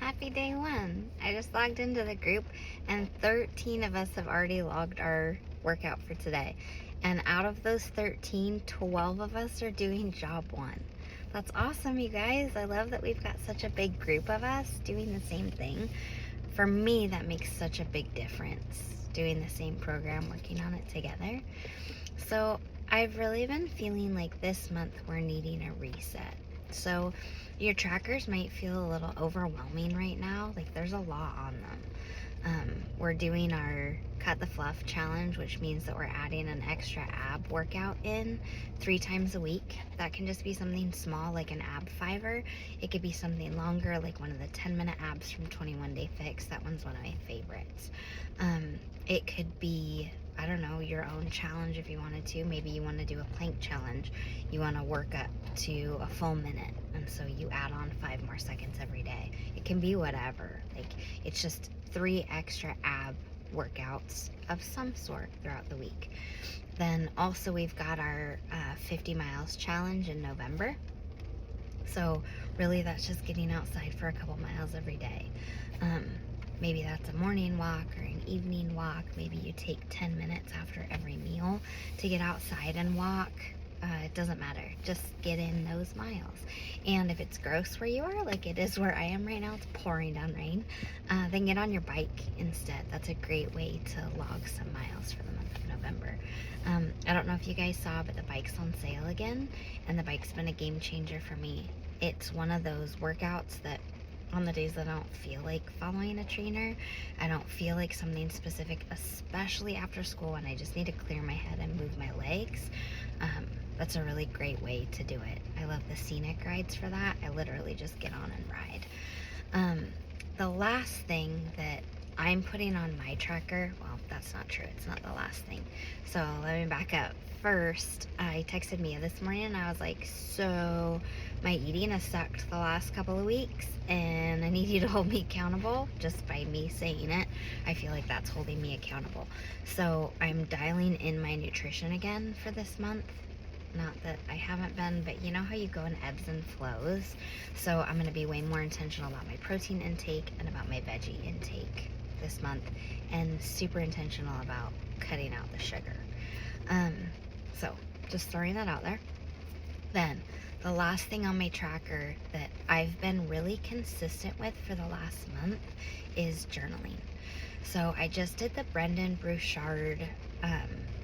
Happy day one. I just logged into the group and 13 of us have already logged our workout for today. And out of those 13, 12 of us are doing job one. That's awesome, you guys. I love that we've got such a big group of us doing the same thing. For me, that makes such a big difference, doing the same program, working on it together. So I've really been feeling like this month we're needing a reset. So your trackers might feel a little overwhelming right now. Like there's a lot on them. We're doing our Cut the Fluff challenge, which means that we're adding an extra ab workout in 3 times a week. That can just be something small like an ab fiver. It could be something longer like one of the 10-minute abs from 21 Day Fix. That one's one of my favorites. It could be, I don't know, your own challenge if you wanted to. Maybe you want to do a plank challenge. You want to work up to a full minute, and so you add on 5 more seconds every day. It can be whatever. Like, it's just 3 extra ab workouts of some sort throughout the week. Then also we've got our 50 miles challenge in November. So really that's just getting outside for a couple miles every day. Maybe that's a morning walk or an evening walk. Maybe you take 10 minutes after every meal to get outside and walk. It doesn't matter. Just get in those miles. And if it's gross where you are, like it is where I am right now, it's pouring down rain, then get on your bike instead. That's a great way to log some miles for the month of November. I don't know if you guys saw, but the bike's on sale again, and the bike's been a game changer for me. It's one of those workouts that on the days that I don't feel like following a trainer, I don't feel like something specific, especially after school when I just need to clear my head and move my legs. That's a really great way to do it. I love the scenic rides for that. I literally just get on and ride. The last thing that I'm putting on my tracker, well, that's not true. It's not the last thing. So let me back up. First, I texted Mia this morning and I was like, so my eating has sucked the last couple of weeks and I need you to hold me accountable. Just by me saying it, I feel like that's holding me accountable. So I'm dialing in my nutrition again for this month. Not that I haven't been, but you know how you go in ebbs and flows. So I'm going to be way more intentional about my protein intake and about my veggie intake this month, and super intentional about cutting out the sugar. So just throwing that out there. Then the last thing on my tracker that I've been really consistent with for the last month is journaling. So I just did the Brendon Burchard,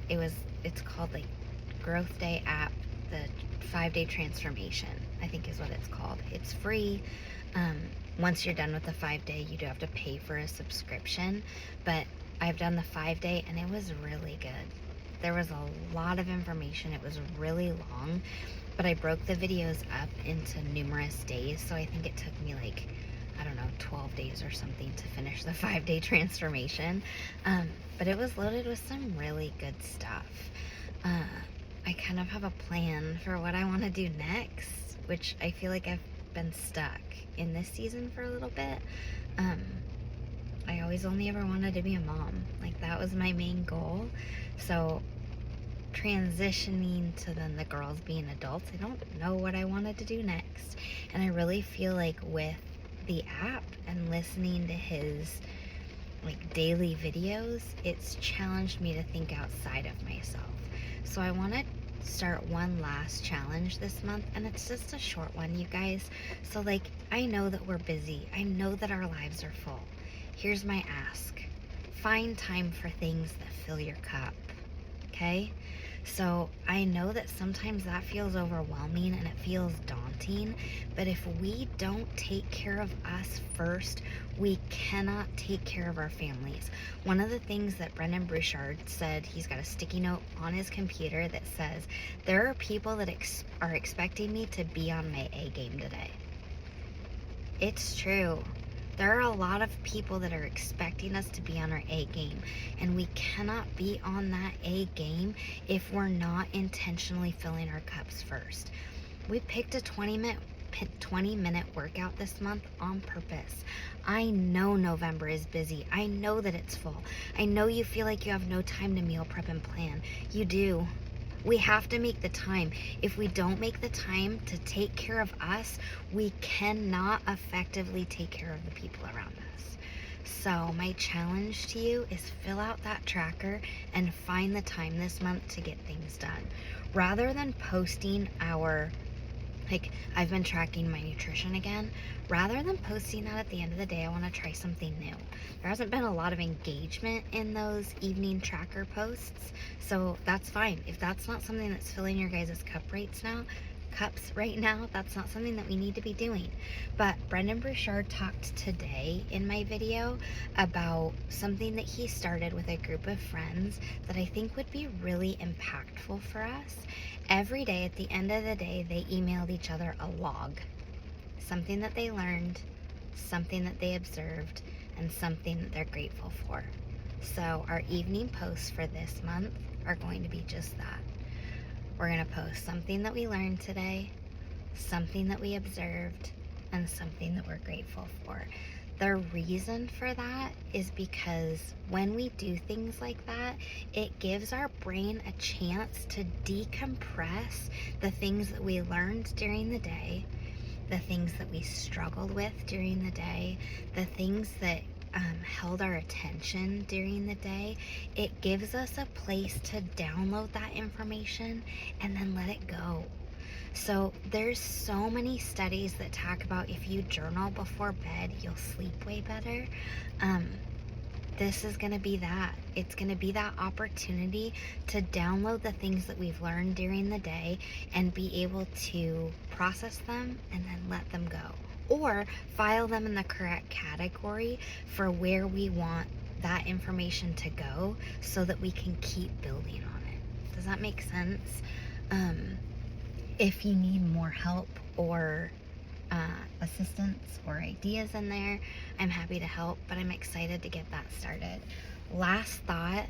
it's called like Growth Day app, the 5-day transformation, I think is what it's called. It's free. Once you're done with the 5-day, you do have to pay for a subscription, but I've done the 5-day and it was really good. There was a lot of information. It was really long, but I broke the videos up into numerous days, so I think it took me like, I don't know, 12 days or something to finish the 5-day transformation. But it was loaded with some really good stuff. I kind of have a plan for what I want to do next, which I feel like I've been stuck in this season for a little bit. I always only ever wanted to be a mom. Like that was my main goal. So transitioning to then the girls being adults, I don't know what I wanted to do next. And I really feel like with the app and listening to his like daily videos, it's challenged me to think outside of myself. So I want to start one last challenge this month, and it's just a short one, you guys. So like, I know that we're busy. I know that our lives are full. Here's my ask. Find time for things that fill your cup, okay? So I know that sometimes that feels overwhelming and it feels daunting, but if we don't take care of us first, we cannot take care of our families. One of the things that Brendon Burchard said, he's got a sticky note on his computer that says, there are people that are expecting me to be on my A game today. It's true. There are a lot of people that are expecting us to be on our A game, and we cannot be on that A game if we're not intentionally filling our cups first. We picked a 20-minute workout this month on purpose. I know November is busy. I know that it's full. I know you feel like you have no time to meal prep and plan. You do. We have to make the time. If we don't make the time to take care of us, we cannot effectively take care of the people around us. So my challenge to you is fill out that tracker and find the time this month to get things done. Rather than posting I've been tracking my nutrition again. Rather than posting that at the end of the day, I want to try something new. There hasn't been a lot of engagement in those evening tracker posts, so that's fine. If that's not something that's filling your guys' cups right now, that's not something that we need to be doing. But Brendan Burchard talked today in my video about something that he started with a group of friends that I think would be really impactful for us. Every day at the end of the day, they emailed each other a log. Something that they learned, something that they observed, and something that they're grateful for. So our evening posts for this month are going to be just that. We're going to post something that we learned today, something that we observed, and something that we're grateful for. The reason for that is because when we do things like that, it gives our brain a chance to decompress the things that we learned during the day, the things that we struggled with during the day, the things that held our attention during the day. It gives us a place to download that information and then let it go. So there's so many studies that talk about if you journal before bed, you'll sleep way better. This is going to be that. It's going to be that opportunity to download the things that we've learned during the day and be able to process them and then let them go. Or file them in the correct category for where we want that information to go so that we can keep building on it. Does that make sense? If you need more help or assistance or ideas in there, I'm happy to help, but I'm excited to get that started. Last thought,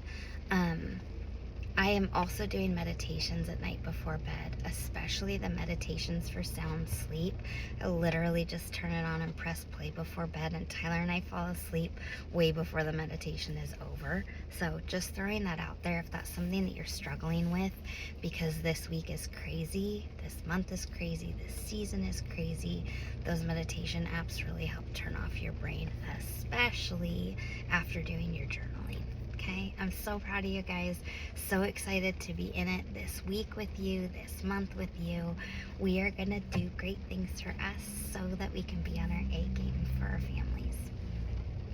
I am also doing meditations at night before bed, especially the meditations for sound sleep. I literally just turn it on and press play before bed, and Tyler and I fall asleep way before the meditation is over. So just throwing that out there if that's something that you're struggling with, because this week is crazy, this month is crazy, this season is crazy. Those meditation apps really help turn off your brain, especially after doing your journaling. Okay, I'm so proud of you guys. So excited to be in it this week with you, this month with you. We are going to do great things for us so that we can be on our A game for our families.